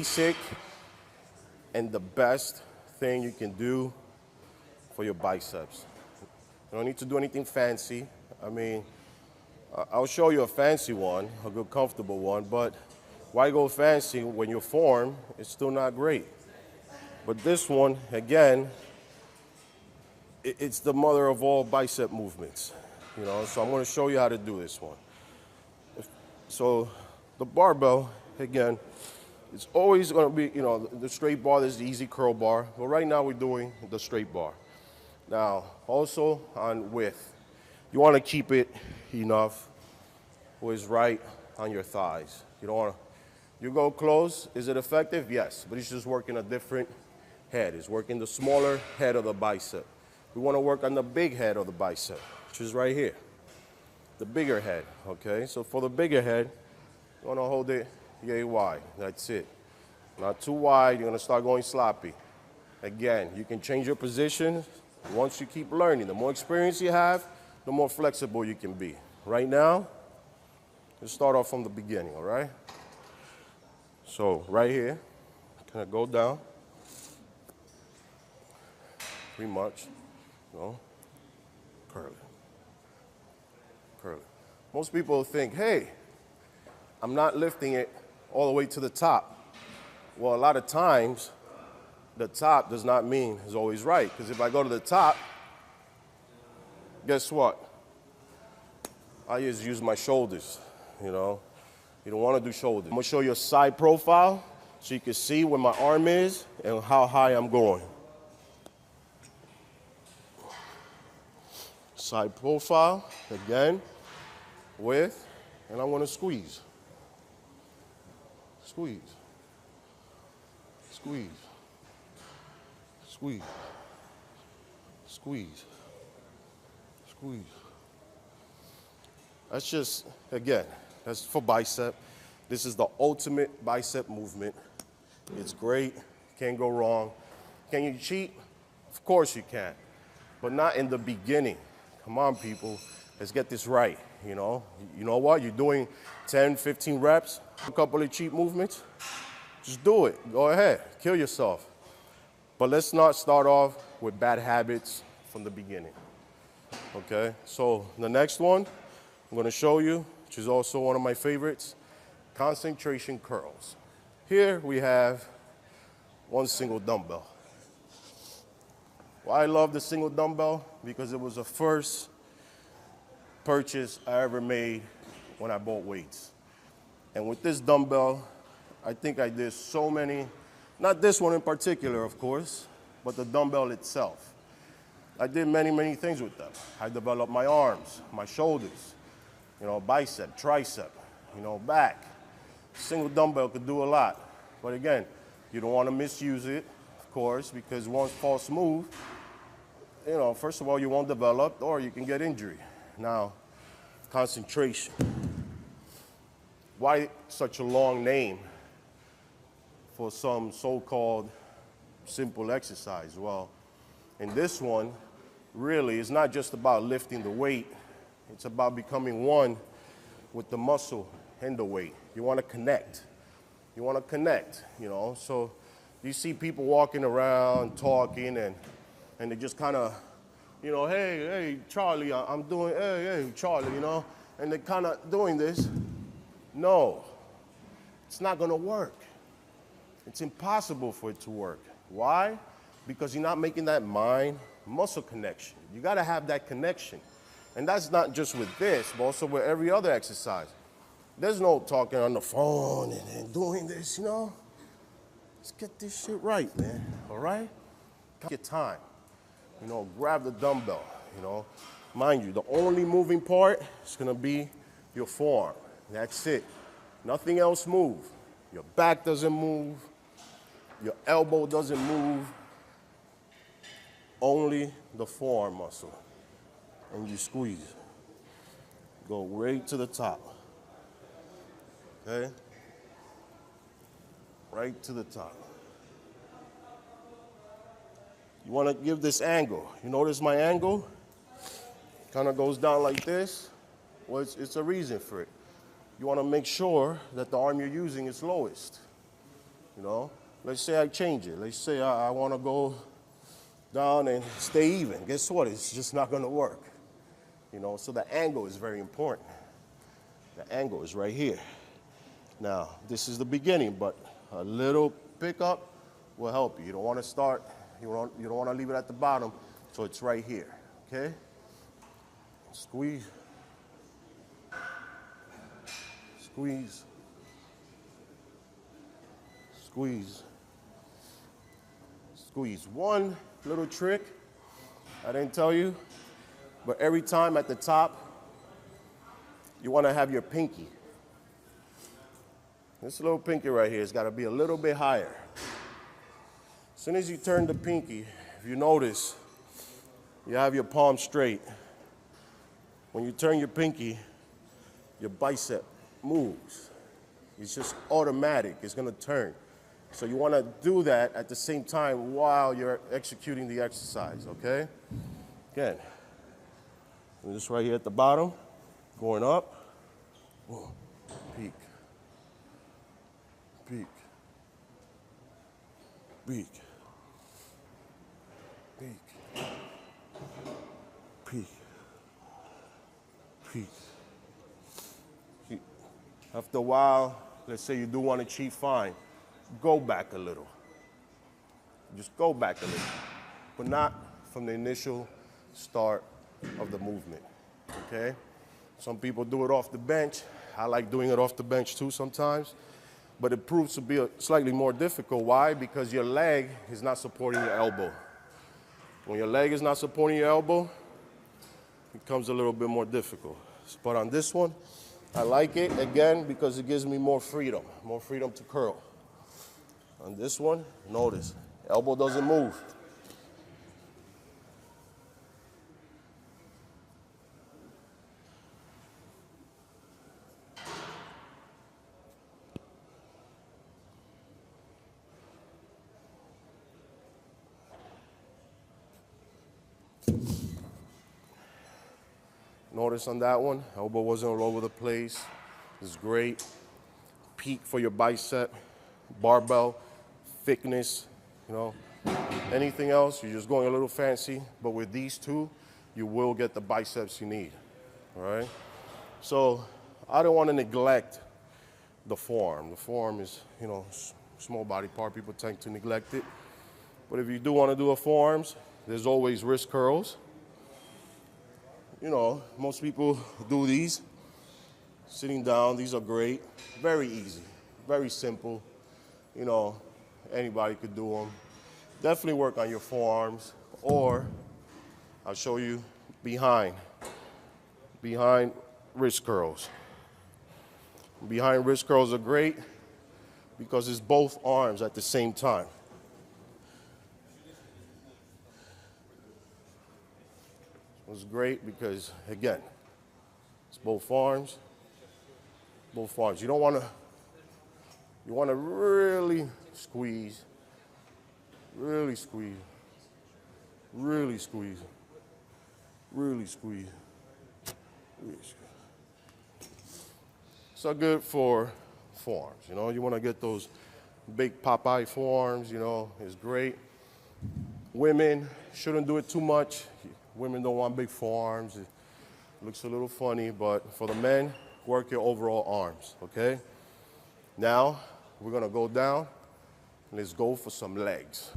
basic and the best thing you can do for your biceps. You don't need to do anything fancy. I mean, I'll show you a fancy one, a good comfortable one, but why go fancy when your form is still not great? But this one, again, it's the mother of all bicep movements, you know, so I'm gonna show you how to do this one. So the barbell, again, it's always gonna be, you know, the straight bar, there's the easy curl bar, but right now we're doing the straight bar. Now, also on width, you wanna keep it enough where it's right on your thighs. You don't wanna, you go close, is it effective? Yes, but it's just working a different head. It's working the smaller head of the bicep. We wanna work on the big head of the bicep, which is right here. The bigger head, okay? So for the bigger head, you wanna hold it yay wide, that's it. Not too wide, you're gonna start going sloppy. Again, you can change your position once you keep learning. The more experience you have, the more flexible you can be. Right now, let's start off from the beginning, all right? So right here, kind of go down, pretty much, you know, curl it, curl it. Most people think, hey, I'm not lifting it all the way to the top. Well, a lot of times, the top does not mean it's always right, because if I go to the top, guess what? I just use my shoulders, you know? You don't want to do shoulders. I'm going to show you a side profile so you can see where my arm is and how high I'm going. Side profile, again, with, and I'm going to squeeze. Squeeze. Squeeze. Squeeze. Squeeze. Squeeze. That's just, again, that's for bicep. This is the ultimate bicep movement. It's great, can't go wrong. Can you cheat? Of course you can, but not in the beginning. Come on, people, let's get this right, you know? You know what, you're doing 10, 15 reps, a couple of cheat movements, just do it, go ahead, kill yourself. But let's not start off with bad habits from the beginning, okay? So the next one I'm gonna show you, which is also one of my favorites, concentration curls. Here we have one single dumbbell. Why I love the single dumbbell? Because it was the first purchase I ever made when I bought weights. And with this dumbbell, I think I did so many, not this one in particular, of course, but the dumbbell itself. I did many, many things with them. I developed my arms, my shoulders, you know, bicep, tricep, you know, back. Single dumbbell could do a lot. But again, you don't want to misuse it, of course, because once it falls smooth, you know, first of all, you won't develop or you can get injury. Now, concentration. Why such a long name for some so-called simple exercise? Well, in this one, really, it's not just about lifting the weight. It's about becoming one with the muscle and the weight. You want to connect. You want to connect, you know. So you see people walking around, talking, and they just kind of, you know, hey, Charlie, I'm doing, hey, Charlie, you know. And they're kind of doing this. No, it's not going to work. It's impossible for it to work. Why? Because you're not making that mind-muscle connection. You got to have that connection. And that's not just with this, but also with every other exercise. There's no talking on the phone and doing this, you know? Let's get this shit right, man, all right? Take your time, you know, grab the dumbbell, you know? Mind you, the only moving part is gonna be your forearm. That's it. Nothing else move. Your back doesn't move. Your elbow doesn't move. Only the forearm muscle. And you squeeze. Go right to the top. Okay? Right to the top. You want to give this angle. You notice my angle? Kind of goes down like this. Well, it's a reason for it. You want to make sure that the arm you're using is lowest. you know. Let's say I change it. Let's say I want to go down and stay even. Guess what? It's just not going to work, you know. So the angle is very important. The angle is right here. Now, this is the beginning, but a little pickup will help you. You don't want to start, you don't want to leave it at the bottom, so it's right here, okay? Squeeze. Squeeze. Squeeze. Squeeze. One little trick I didn't tell you, but every time at the top, you want to have your pinky. This little pinky right here has got to be a little bit higher. As soon as you turn the pinky, if you notice, you have your palm straight. When you turn your pinky, your bicep moves. It's just automatic. It's going to turn. So you want to do that at the same time while you're executing the exercise, okay? Again, and this right here at the bottom, going up, whoa, peak, peak, peak, peak, peak, peak. After a while, let's say you do want to cheat fine, go back a little. Just go back a little, but not from the initial start of the movement, okay? Some people do it off the bench. I like doing it off the bench too sometimes, but it proves to be slightly more difficult. Why? Because your leg is not supporting your elbow. When your leg is not supporting your elbow, it becomes a little bit more difficult. But on this one, I like it, again, because it gives me more freedom to curl. On this one, notice, elbow doesn't move. Notice on that one, elbow wasn't all over the place. It's great. Peak for your bicep, barbell, thickness, you know. Anything else, you're just going a little fancy, but with these two, you will get the biceps you need, all right? So I don't want to neglect the forearm. The forearm is, you know, small body part. People tend to neglect it. But if you do want to do a forearms, there's always wrist curls. You know, most people do these sitting down. These are great, very easy, very simple. You know, anybody could do them. Definitely work on your forearms, or I'll show you behind wrist curls. Behind wrist curls are great because it's both arms at the same time. It's great because, again, it's both arms, both arms. You don't want to, you want to really squeeze, really squeeze, really squeeze, really squeeze, really squeeze. So good for forearms, you know. You want to get those big Popeye forearms, you know, it's great. Women shouldn't do it too much. Women don't want big forearms. It looks a little funny, but for the men, work your overall arms, okay? Now, we're gonna go down. Let's go for some legs.